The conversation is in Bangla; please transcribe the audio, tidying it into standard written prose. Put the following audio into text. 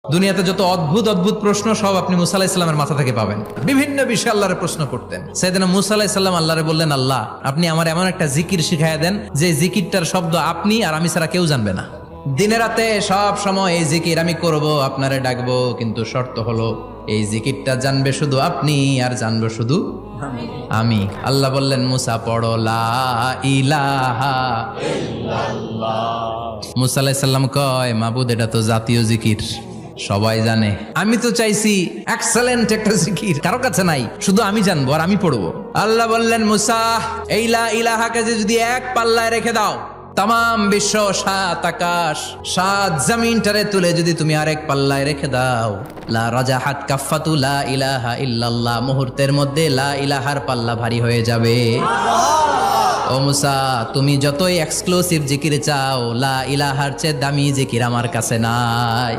দুনিয়াতে যত অদ্ভুত অদ্ভুত প্রশ্ন সব আপনি মুসা আলাইহিস সালামের মাথা থেকে পাবেন। বিভিন্ন বিষয়ে আল্লাহরে প্রশ্ন করতেন। সাইয়েদনা মুসা আলাইহিস সালাম আল্লাহরে বললেন, আল্লাহ আপনি আমার এমন একটা জিকির শিখাইয়া দেন যে জিকিরটার শব্দ আপনি আর আমি ছাড়া কেউ জানবে না। দিনে রাতে সব সময় এই জিকির আমি করব, আপনারে ডাকবো, কিন্তু শর্ত হলো এই জিকিরটা জানবে শুধু আপনি আর জানবো শুধু আমি। আল্লাহ বললেন, মুসা পড়ো লা ইলাহা ইল্লাল্লাহ। মুসা আলাইহিস সালাম কয়, মাবুদ এটা তো জাতীয় জিকির, সবাই জানে। আমি তো চাইছি এক্সেলেন্ট একটা জিকির, কারো কাছে নাই, শুধু আমি জানবো আর আমি পড়বো। আল্লাহ বললেন, মুসা এই লা ইলাহাকে যদি এক পাল্লায় রেখে দাও, তাম বিশ্ব, 7 আকাশ 7 জমিনটারে তুলে যদি তুমি আরেক পাল্লায় রেখে দাও, লা রাজাহাত কাফাতু লা ইলাহা ইল্লাল্লাহ, মুহূর্তের মধ্যে লা ইলাহার পাল্লা ভারী হয়ে যাবে। ও মুসা, তুমি যতই এক্সক্লুসিভ জিকির চাও, লা ইলাহার চেয়ে দামি জিকির আমার কাছে নাই।